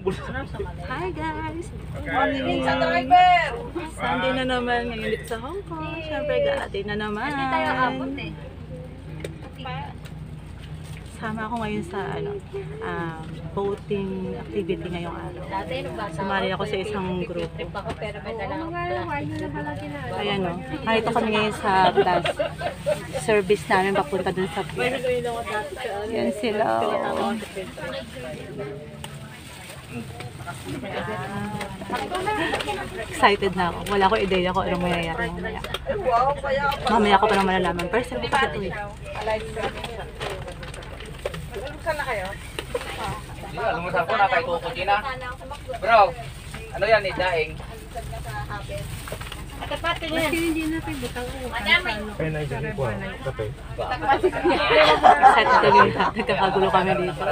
Hi guys! Morning! Sunday na naman ngayon dito sa Hong Kong. Siyempre, gaatin na naman. Hindi tayo abot eh. Sama ako ngayon sa boating activity ngayong araw. Sumali ako sa isang grupo. Ayan o. Kahit kami ngayon sa bus service namin papunta dun sa pier. Yan sila. Excited na ako. Wala ko ideya kung anong mangyayari mamaya. Mamaya ko pa naman malalaman. First time ko pa ito eh. Saan na kayo? Lumusap ko na kay Kukuti na. Bro, ano yan eh, daing? Katapati niya. Hindi na tayo butang. Kaya naisip ko, kape. Excited kami. Nagkakagulo kami dito.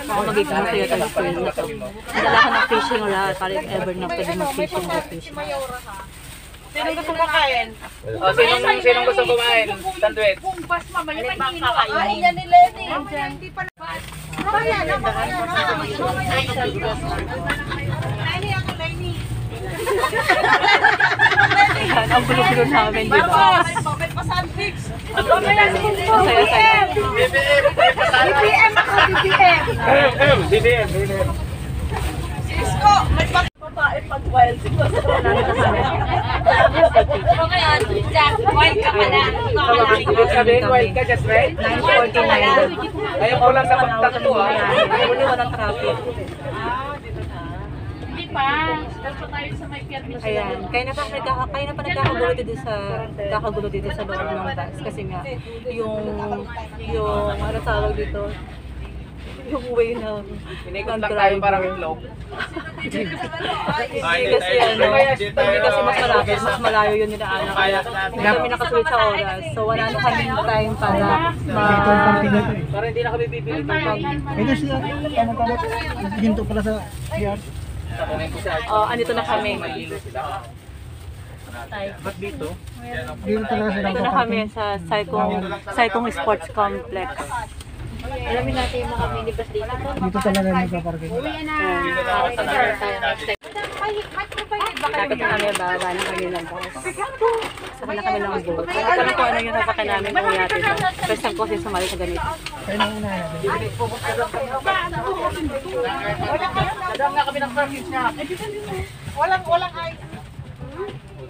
Baka magiging masaya tayo sa film na to. Nadala ko ng fishing wala. Parang ever na pwede mag-fishing o fishing. Sinong gusto kumain? Oh, sinong gusto kumain? Sandwich. Kumpas mamaya pa hindi kakain. Ay, yan ni Lenny. Hindi pa na. Mamaya na, mamaya na. Ayan, ang gulo-gulo namin, di ba? Bakit pa sandwich? Masaya-saya. BBM ako, BBM. BBM. Isko, may babae pag wild. Wild ka pala. Sabihin, wild ka, just right? 9:49. Ngayon ko lang sa pagtakbo ha. Huli walang traffic. Hindi pa. Dapat tayo sa may permission. Ayan, kaya na pa nagkakagulo dito sa loob ng bus kasi nga yung ano tawag dito, yung way na Inikot lang tayo parang itlog. hindi kasi mas malayo yun nila kaya hindi kami nakasulit sa oras, so wala na kaming time para Para hindi na kami bibili pag Ito siya, ginto pala sa PR. andito na kami. Ba't dito? Dito talaga sila. Dito na kami sa Saikong Sports Complex. Alamin natin yung mga minibus dito. Dito talaga nagpaparking. Kapit na kami, bababa na kami ng bus. Saka na kami ng boat. Alam ko ano yung sasakyan namin kung yate ba. First time ko kasi sumali sa ganito. Kaya na una yan. Nadam nga kami ng parking niya. Walang ice.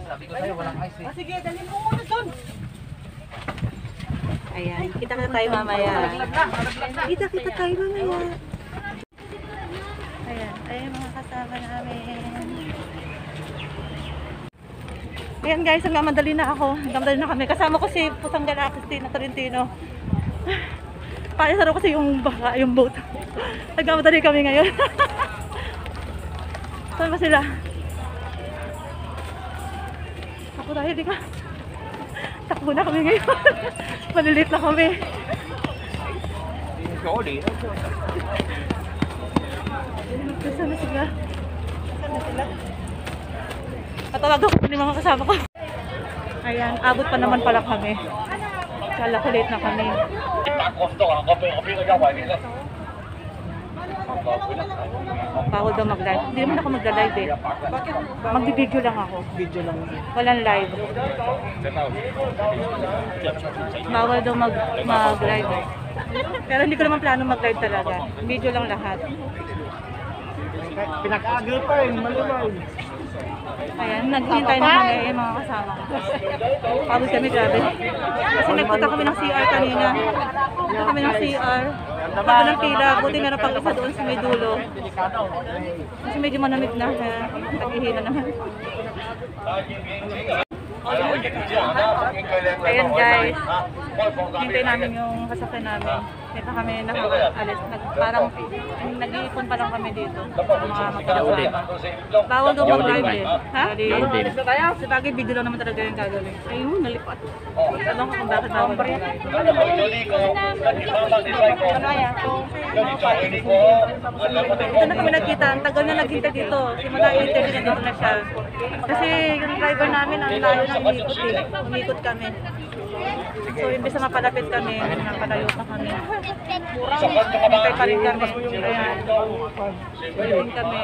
Sabi ko sa'yo, walang ice eh. Sige, dalhin mo muna doon. Ayan, kita tayo mamaya. Kita tayo mamaya. Ayan mga kasama namin. Ayan guys, nagmamadali na ako. Nagmamadali na kami. Kasama ko si Pusang Galactic na Tolentino. Parisaro kasi yung baka, yung boat. Nagmamadali kami ngayon. Saan ba sila? Ako dahil di ka. Takbo na kami ngayon. Malilit na kami. Saan na sila? Tatawag ako ng mga kasama ko. Ayan, abot pa naman pala kami. Kala ko late na kami. Bawal daw mag-live. Hindi naman ako mag-live eh. Mag-video lang ako. Video lang. Walang live. Bawal daw mag-live eh. Pero hindi ko naman plano mag-live talaga. Video lang lahat. Pinag-agil pa rin, malumaw. Ayan, naghihintay na kami yung mga kasama ko. Pagod kami, grabe. Kasi nagpunta kami ng CR kanina. Nagpunta kami ng CR. Pagod ng pila, buti meron pang isa doon sa may dulo. Kasi medyo manamig na, naghihina naman. Ayan guys, hintay namin yung sasakyan namin. Dito kami nakaalis, parang nag-iipon pa lang kami dito. Mga magkakasama. Bawal daw mag-live eh. Ha? Sa bagay, video lang naman talaga yung gagawin. Ayun, nalipat. Tanong ko kung bakit bawal mag-live. Ito na kami nagkita. Ang tagal na naghintay dito. Simula yung interview na dito na siya. Kasi yung driver namin, ang layo ng umikot eh. Umikot kami. So, imbes na mapalapit kami, napalayo pa kami. Hintay pa rin kami. Ayan. Waiting kami.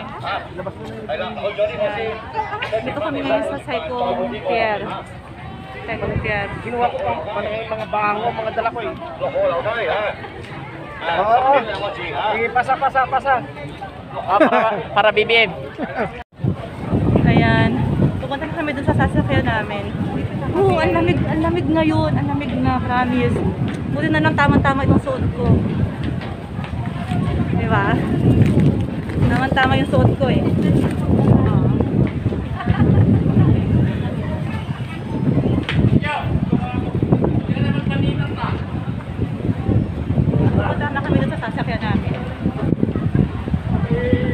Dito kami ngayon sa Psycho Pier. Psycho Pier. Kinuha ko pang mga bango, mga dala ko eh. Oo. Sige, pasa. Para BBM. Ayan. Pupunta na kami dun sa sasakyan namin. Ang lamig ngayon. Ang lamig na, promise. Buti na lang tama-tama itong suot ko. Diba? Tama-tama yung suot ko eh. Pupunta na kami dun sa sasakyan namin.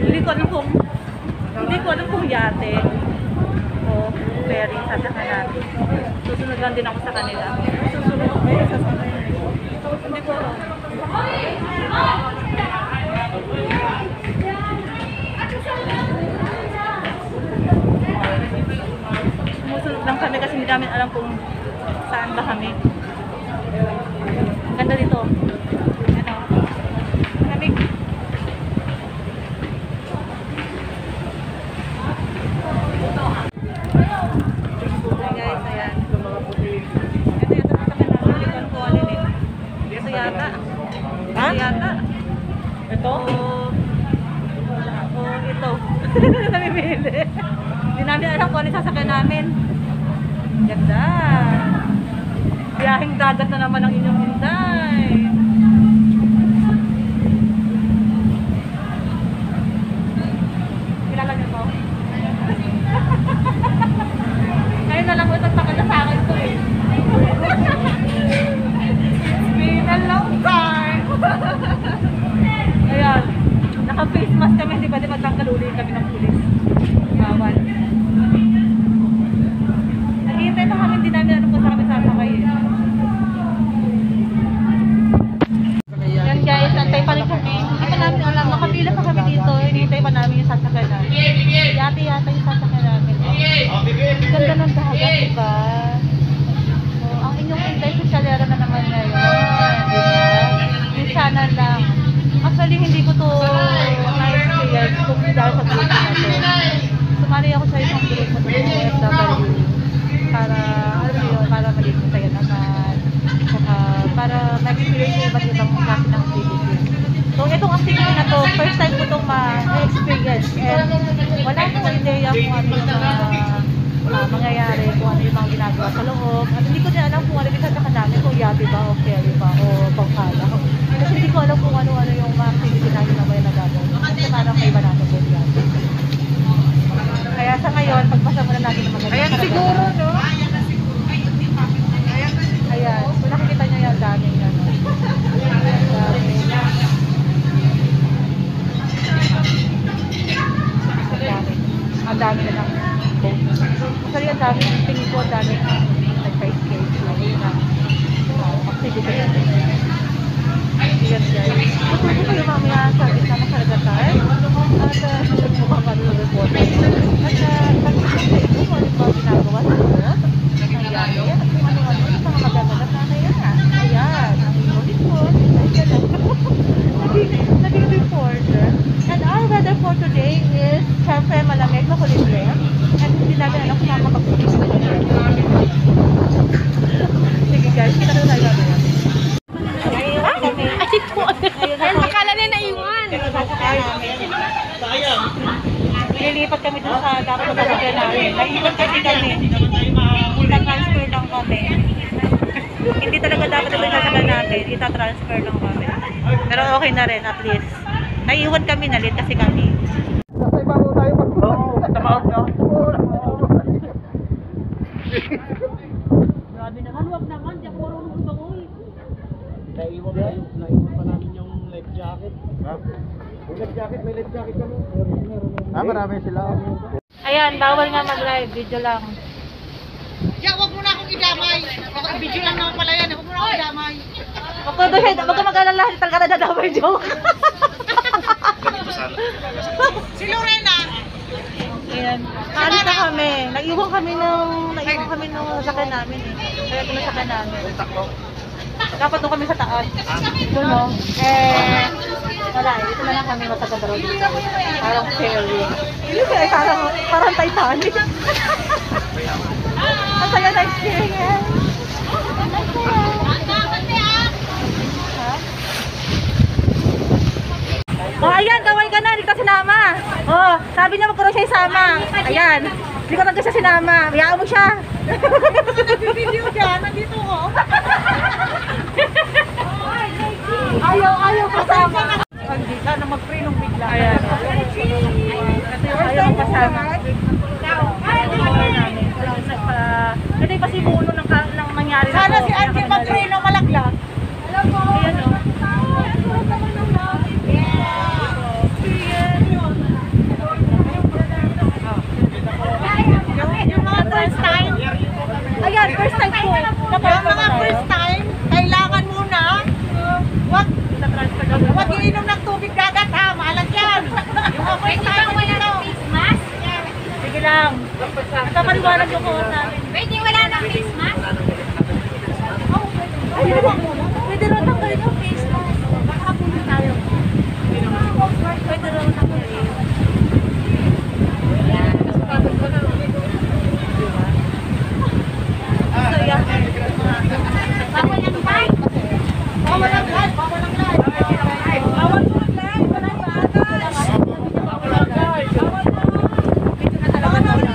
Hindi ko alam kung yate o ferry sasakyan natin. Susunod lang din ako sa kanila. Susunod ako kayo sasakyan. Hindi ko alam. Sumusunod lang kami kasi hindi namin alam kung saan ba kami. Ang ganda dito. Ano? Lamig. Hi guys, ayan. Ito yata sa kanila. Hindi ko alin eh. Ito yata. Ha? Ito yata. Ito? O ito. Namimili. Hindi namin alam kung ano yung sasakyan namin. Ganda. Biyaheng dagat na naman ang inyong hinday. Kilala niyo po? Ngayon na lang ito pakita sa akin to eh. It's been a long time. Ayan. Naka-face mask kami. Di ba tanggal uli kami ng pulis. Bawal. Naghihintay pa kami. Hindi namin alam kung saan kami sasakay eh. Yan guys. Antay pa rin kami. Hindi pa namin alam. Nakapila pa kami dito. Hinihintay pa namin yung sasakay namin. Yata yung sasakay namin. Ganda ng dagat, diba? Oh, ang inyong hintay sa Calera na naman ngayon. Diba? Yung sana lang. Actually, hindi ko to na-experience kung dahil sa grupo na to. Sumali ako sa isang grupo to, OFW. Para, alam mo yun, para maligo tayo naman. Saka, para ma-experience yung iba't ibang klase ng activity. So, itong activity na to, first time ko itong ma-experience. And wala akong idea kung ano yung mangyayari, kung ano yung mga ginagawa sa loob. At hindi ko din alam kung ano yung sasaka namin, kung yabi ba o ferry ba o bangkala. Kasi hindi ko alam kung ano-ano yung mga activity namin na may nagagawa. Kasi parang may banana boat yan. Kaya sa ngayon, pagpasa muna natin ng maganda. Ayan siguro, no? Ayan. Kung nakikita nyo yan, daming ano. Ang dami na lang boat. Actually, ang dami, tingin ko, ang dami nag-skate. Ayun na. Activity yan. Ayan guys. Ito kayo mamaya sa gitna ng karagatan. At nagmukha ka ng reporter. At pag-isip sa ito, kung ano ba ginagawa sa boat. Ayan. At kung ano-ano, yung mga magagalat na yan. Ayan. Ang uniform. Ayan. Naging reporter. And our weather for today is syempre malamig, makulimlim. At hindi natin alam kung makakapagpulis na kanya. Sige guys, kita na tayo natin. Ayun, akala na naiwan. Lilipat kami dun sa dapat na sasakyan namin. Naiwan kasi kami. Ita-transfer lang kami. Hindi talaga dapat na sasakyan natin. Ita-transfer lang kami. Pero okay na rin at least. Naiwan kami na late kasi kami. Nasa iba mo tayo pag Tamaog na. Grabe naman, wag naman. Diyan puro nung bangoy. Naiwan pa namin yung life jacket. Yung life jacket, may life jacket kami. Marami sila. Ayan, bawal nga mag-live. Video lang. Ya, wag mo na akong idamay. Video lang naman pala yan. Wag mo na akong idamay. Wag ka mag-alala. Talaga na dadamay joke. Si Lorena. Ayan. yan. Alis na kami. Naiwan kami nung sasakyan namin eh. Kaya ito nasakyan namin. Dapat doon kami sa taas. Doon no? Wala eh. Ito na lang kami matagal daw dito. Parang ferry. Yun eh, parang Titanic. Ang saya na experience. Oh, ayan, kaway ka na, hindi ka sinama. Oh, sabi niya magkaroon siya isama. Ayan, hindi ka lang siya sinama. Mayaan mo siya. Video dyan, nandito ko. Ayaw kasama. Hindi ka na mag-free nung bigla. Ayan. Ayaw kasama. Ito yung pasimuno ng nangyari na. Sana si Angie mag-free nung malaglag. Alam mo. Ayan o. Yung mga first time, Ayan, first time po. yung mga first time, kailangan muna, wag iinom ng tubig dagat ha, maalat yan. Yung mga first time, dito. Sige lang. Kakaliwanag yung kuha namin. Pwede wala ng face mask? Pwede rin tanggalin yung face mask. Baka puno tayo. Pwede rin tanggalin. So, yeah. Bawal ang bike. Bawal ang live, bawal ang live. Bawal po ang live, wala ba atas? Bawal ang live. Bawal po. Video na talaga daw na.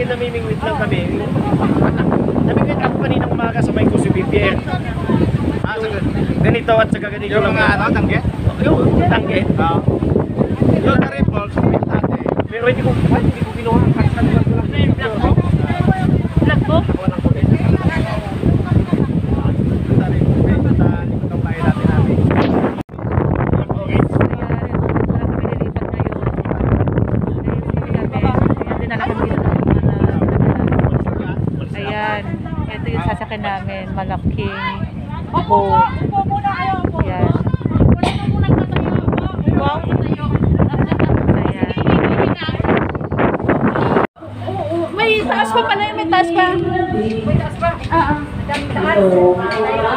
namimingwit lang kami. Namimingwit ako kaninang umaga sa may Kusi BPN. Ganito at saka ganito. Yung mga ano, tangge? Yung tangge. Yung na-report, pero hindi ko kinuha ang kasan. Black book? Walang kulit. Ayan, ito yung sasakyan namin, malaking boat. Ayan. Ayan. May taas pa pala, may taas pa. May taas pa? Oo. Taas.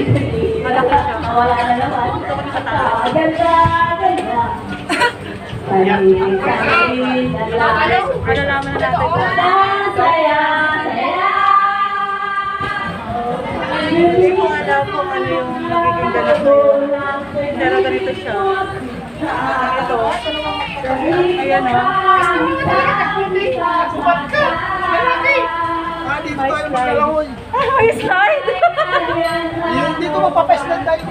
Malaki siya. Dito kami sa taas. Malalaman na natin. Hindi ko alam kung ano yung magiging ganap na yun. Pero ganito siya. Ito. Ayan o. Dito tayo magkalahoy. May slide! Hindi ko mapapeslan tayo.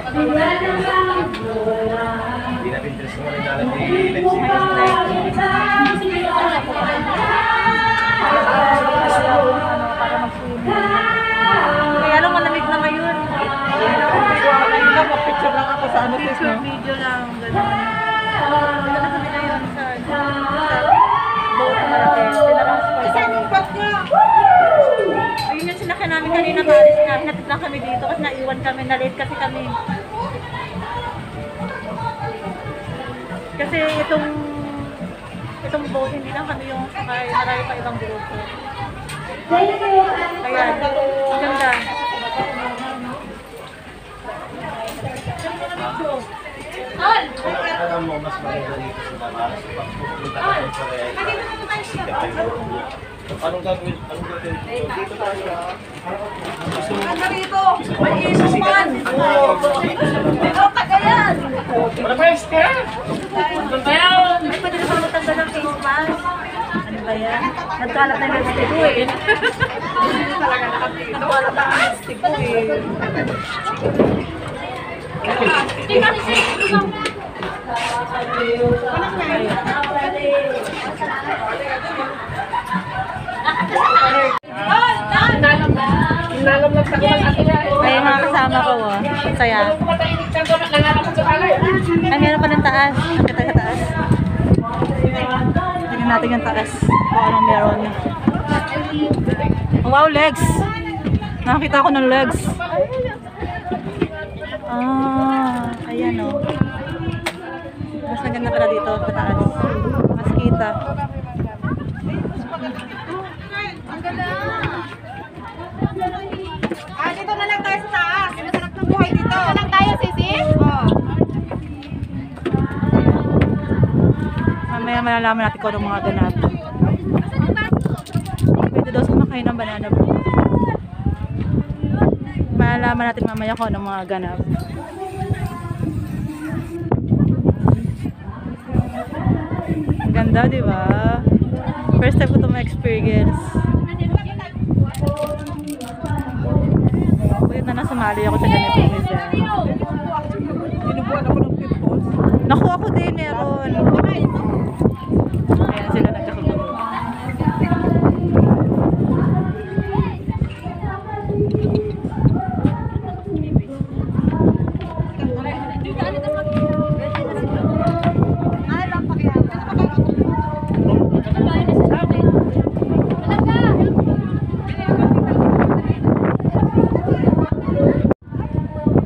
Para mag-swimming. Kaya lang malamig na ngayon. Picture lang ako sa ano. Picture video lang. Gano'n. Dito na kami ngayon sa boat na malaki. Isang upat nga. Ayun yung sinakyan namin kanina, maalis na. Hinatid lang kami dito kasi naiwan kami. Na-late kasi kami. Kasi itong boat, hindi lang kami yung sakay. Marami pa ibang grupo. Ayan. Ganda. Alam mo, mas maganda dito sa labas. Pagpupunta ka sa anong gagawin? Dito tayo. Ano rito? May inuman. Ikaw tagayan. Wala pa yung stera. Ay, pwede na pala matanggal ng face mask. Ano ba yan? Nagkalat na yung lipstick ko eh. Nagkalat na yung lipstick ko eh. Ay, mga kasama ko oh. Saya. Ay, meron pa ng taas. Nakita sa taas. Tingnan natin yung taas. Kung anong meron. Wow, legs! Nakakita ko ng legs. Ah, ayan o. Mas maganda pala dito sa taas. Mas kita. Dito na lang tayo sa taas. Masarap ng buhay dito. Dito lang tayo, Sisi? Oo. Mamaya malalaman natin kung anong mga ganap. Pwede daw sumakay ng banana boat. Malalaman natin mamaya kung anong mga ganap. Ang ganda, di ba? First time ko ito ma-experience. Pwede na nasumali ako sa ganitong event. Tinubuan ako ng pimples. Naku, ako din meron. Ayan sila nagkakagulo.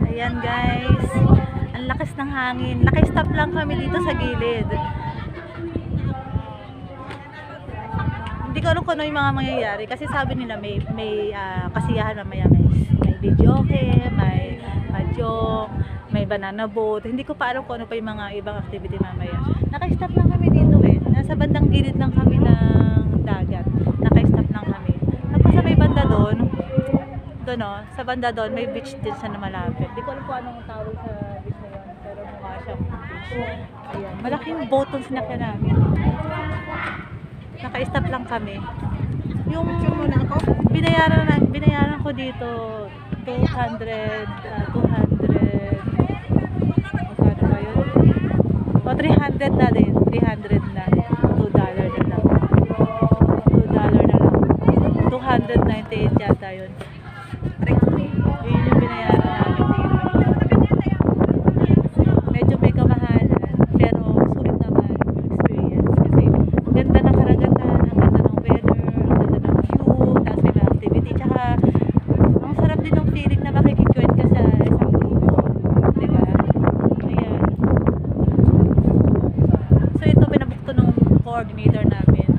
Ayan guys, ang lakas ng hangin. Naka-stop lang kami dito sa gilid. Hindi ko alam kung ano yung mga mangyayari kasi sabi nila may kasiyahan mamaya, may video game, may mahjong, may banana boat. Hindi ko pa alam kung ano pa yung mga ibang activity mamaya. Naka-stop lang kami dito eh. Nasa bandang gilid lang kami ng dagat. Naka-stop lang kami. Tapos sa may banda doon no, sa banda doon may beach din sa malapit. Hindi ko alam kung anong tawag sa beach na yun, pero mukha siyang beach. Ayan, malaking boat ang sinakyan namin. Naka-stop lang kami. Yung binayaran ko dito 200 magkano ba yun? O 300 na din, 300 na. $2 na lang. $2 na lang. 298 yata yun. Yun yung binayaran namin dito. Medyo may kamahalan, pero sulit naman yung experience. Kasi ganda ng karagatan, ang ganda ng weather, ang ganda ng view, tapos may mga activity. Tsaka, ang sarap din ng feeling na makikikjoin ka sa isang grupo. Diba? Ayan. So ito, pinabook to ng coordinator namin.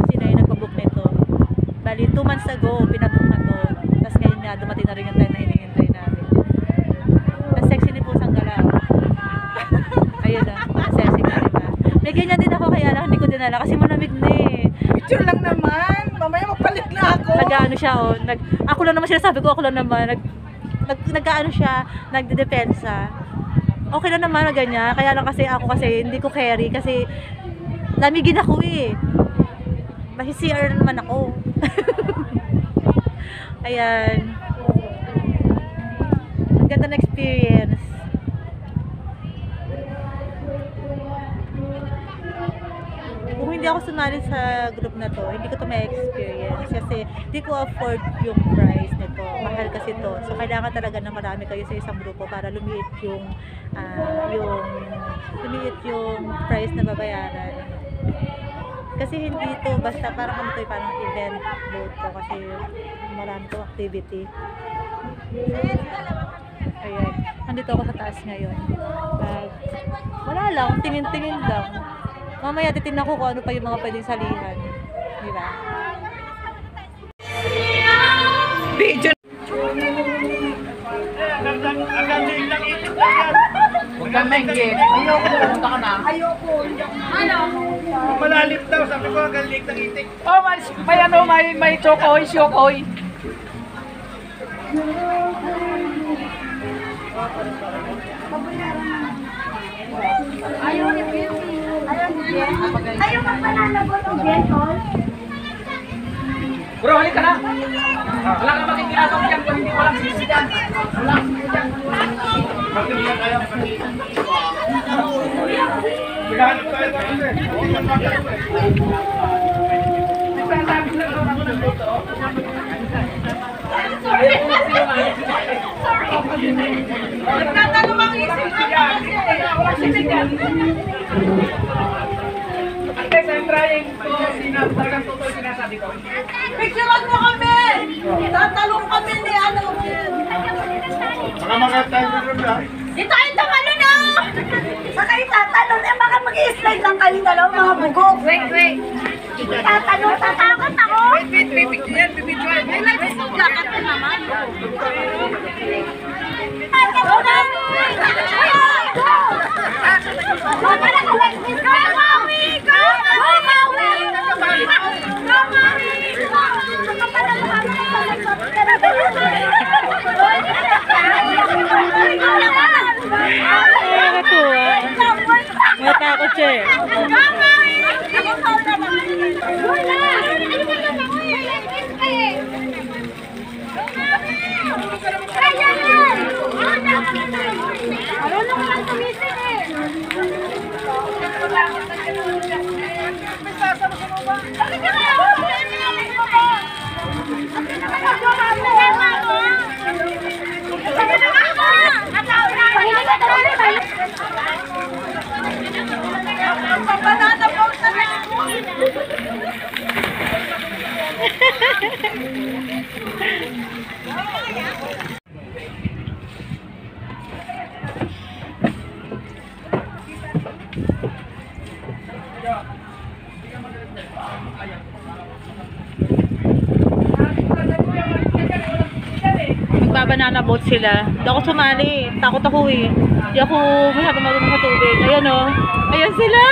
Sino yung nagpabook nito. Bali, 2 months ago, pinabook na to. Tapos ngayon nga, dumating na rin yung time na hinihintay namin. May ganyan din ako kaya lang hindi ko dinala kasi malamig na eh. Picture lang naman. Mamaya mapalit na ako. Nag-ano siya oh, ako lang naman sinasabi ko, ako lang naman, nag-ano siya, nagdedepensa. Okay lang naman na ganyan, kaya lang kasi ako kasi hindi ko carry kasi lamigin ako eh. Mahi-CR naman ako. Ayan. Ang ganda na experience. Kung hindi ako sumali sa group na to, hindi ko to may experience kasi hindi ko afford yung price nito. Mahal kasi to. So kailangan talaga na marami kayo sa isang grupo para lumiit yung price na babayaran. Kasi hindi to basta parang ano to, parang event boat to kasi marami to activity. Ayan. Nandito ako sa taas ngayon. Wala lang, tingin-tingin lang. Mamaya titignan ko kung ano pa yung mga pwedeng salihan. Di ba? Video. Huwag kang menggit. Ayoko, pumunta ka na. Malalim daw, sabi ko, galing ng itik. Oh, may chokoy. Ayaw magpanalabot ng gentol. Bro, halika na. Wala ka makikinasok dyan kung hindi walang sisi dyan. Walang sisi dyan. Maghanap tayo kasi. Nagtatanong ang isip ko. Walang sisi dyan. Ate, sa trying, talagang totoo sinasabi ko. Picturean mo kami. Tatalong kami ni ano. Baka makatayo rin na. Itain ng ano na! Saka itatanong, baka mag-i-slide lang kayo dalawa mga bugok. Wait. Tatanong, tatakot ako. Wait, pipicturean. Lakad na naman. Nakakatuwa. Matakot siya eh. Banana boat na lang. Magbabanana boat sila. Hindi ako sumali. Takot ako eh. Hindi ako masyadong marunong sa tubig. Ayan o. Ayan sila.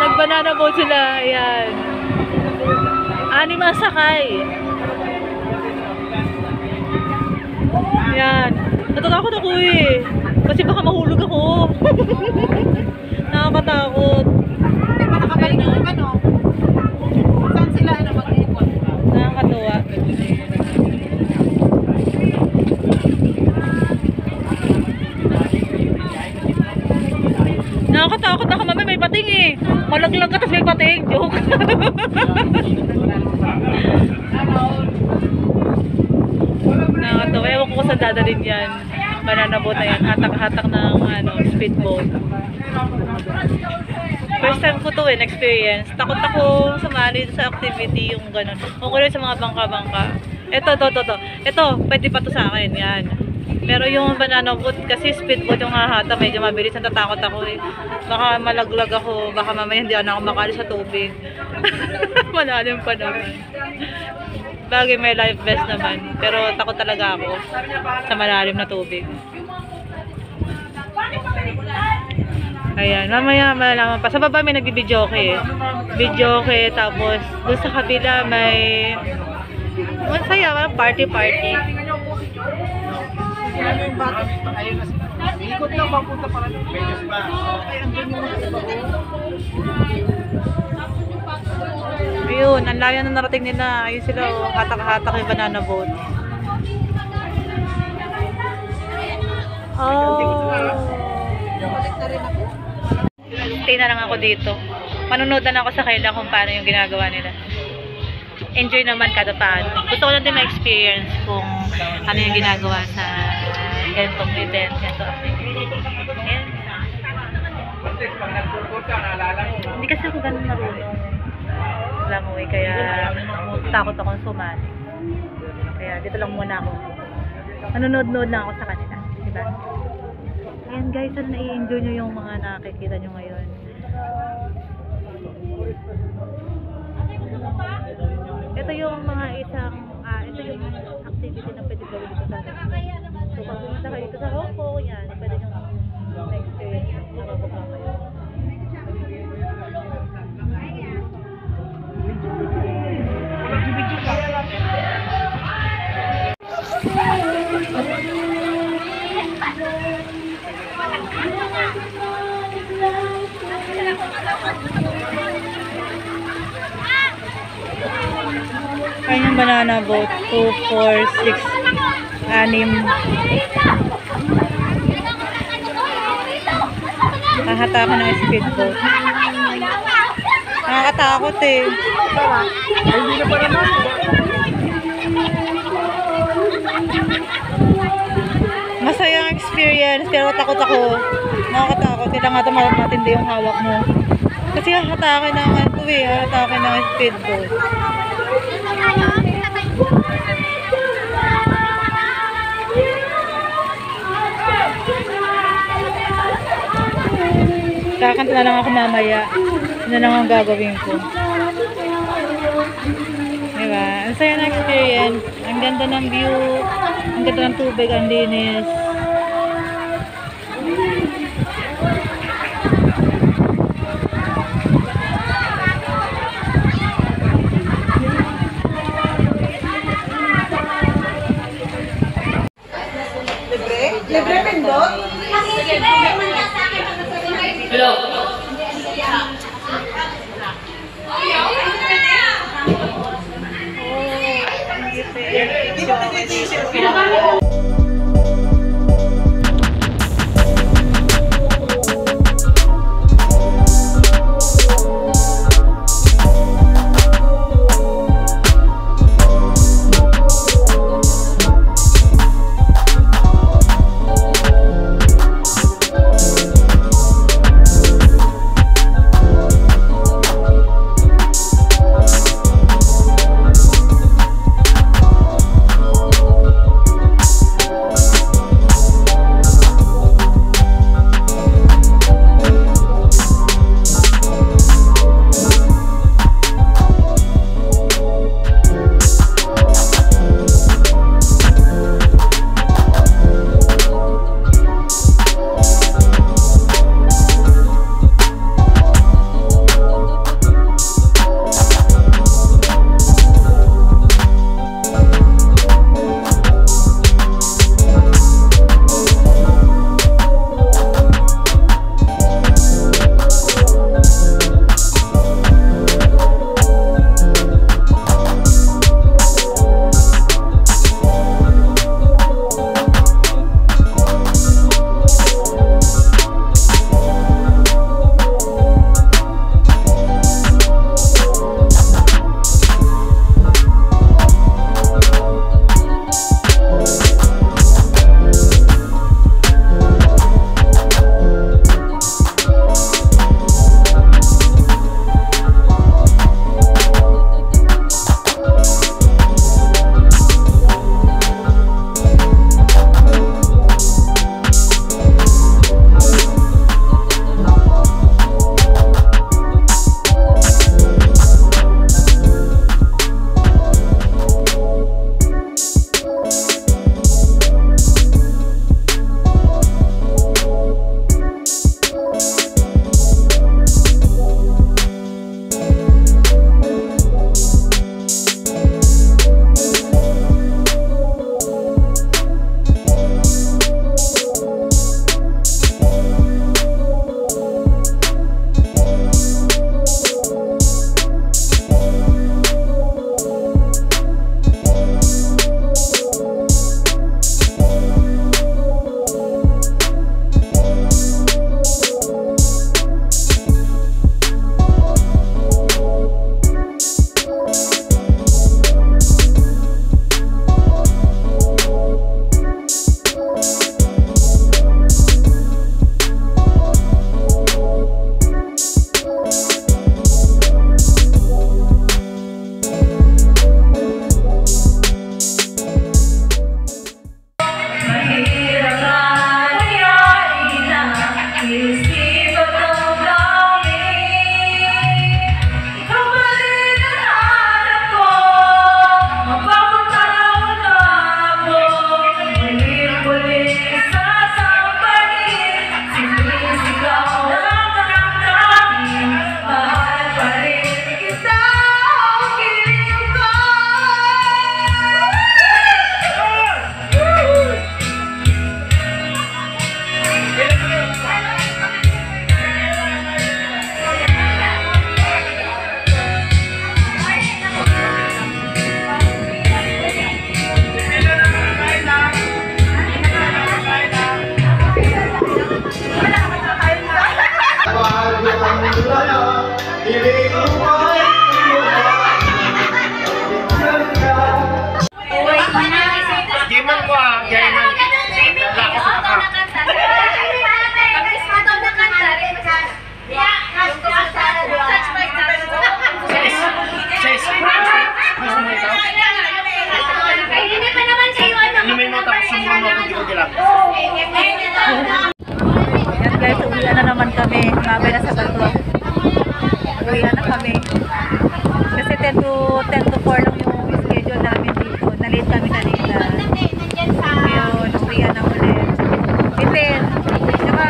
Nagbanana boat sila. Ayan. 6 ang sakay. Ayan. Natatakot ako eh. Kasi baka mahulog ako. Nakakatakot. Hindi pa nakabalik yung iba, no? Saan sila mag-iikot? Nakakatuwa. Nakakatakot ako, mami, may pating eh. Malaglag ka, tapos may pating. Joke. Nakakatawa. Ewan ko kung saan dadalhin yan. Banana boat na yan. Hatak-hatak ng speedboat. First time ko to experience. Takot ako sumali sa activity yung ganun. O rin sa mga bangka-bangka. Ito, pwede pa to sa akin. Yan. Pero yung banana boat, kasi speedboat yung hahata, medyo mabilis. Natatakot ako eh. Baka malaglag ako, baka mamaya hindi ako makali sa tubig. Malalim pa naman. Bagay may life vest naman. Pero takot talaga ako sa malalim na tubig. Ayan, mamaya malalaman pa. Sa baba may nagbibidyoke eh. Videoke, tapos doon sa kabila may masaya, party-party. Ikot lang papunta para dito. Ayun, ang layo na narating nila. Ayun sila, oh, hatak-hatak yung banana boat. Oh. Stay na lang ako dito. Manunod na ako sa kanila kung paano yung ginagawa nila. Enjoy naman kada paano. Gusto ko lang din ma-experience kung ano yung ginagawa sa ganitong event, ganitong activity. Ayan. Hindi kasi ako ganun marunong langoy, kaya takot akong sumali. Kaya dito lang muna ako. Nanonood-nood lang ako sa kanila. Diba? Ayan guys, sana nai-enjoy nyo yung mga nakikita nyo ngayon. Ito yung mga ito yung activity na pwede gawin dito sa atin. So pag pumunta kayo dito sa Hong Kong, yan, pwede nyo na-experience nakapagpa kayo. Ayun yung banana boat. 2, 4, 6, 6. Nakahata ako ng speedboat. Nakakatakot eh. Ay, hindi na pa naman. Masaya ang experience, pero takot ako. Nakakatakot. Kailangan ito matindi yung hawak mo. Kasi hatakin ng hatakin ng speedboat. Kakanta na lang ako mamaya. Ano lang ang gagawin ko. Diba? Ang saya na experience. Ang ganda ng view. Ang ganda ng tubig. Ang linis. Libre pindot? Hello. sabay na sa bato. Uwi na kami. Kasi 10 to 4 lang yung schedule namin dito. Na-late kami kanina. Ngayon, uwi na ulit. Ipin. Saka,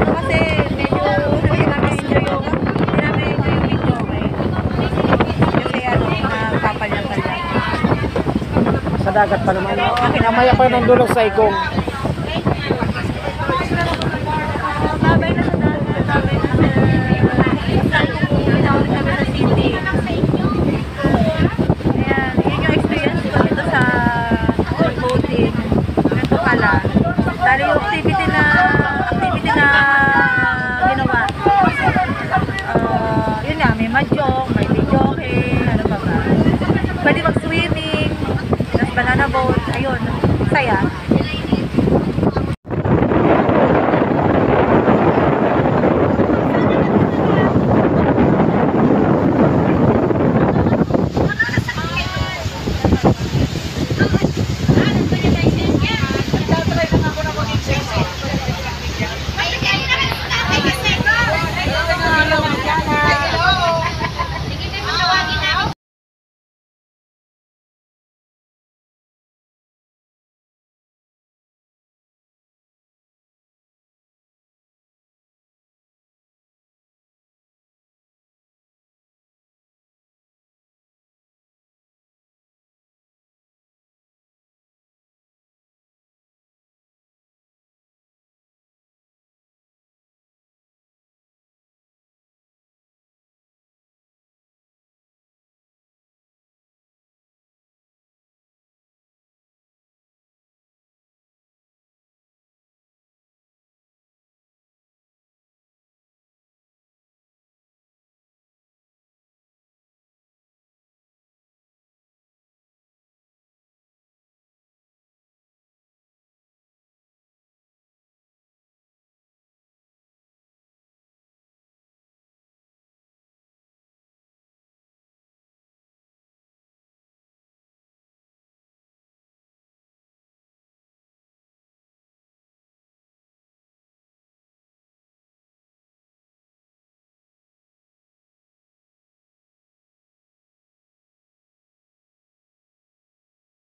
ano kasi, medyo hindi namin enjoy yung video, okay? Kasi ano, kapal-kapal. Sa dagat pa naman. Namaya pa ng dulog sa igong. Babay na sa dagat. Babay na sa pinawag kami sa city. Ayan, yun yung experience ko dito sa boating. Ito pala. Dahil yung activity na ginawa. Yun nga, may mahjong.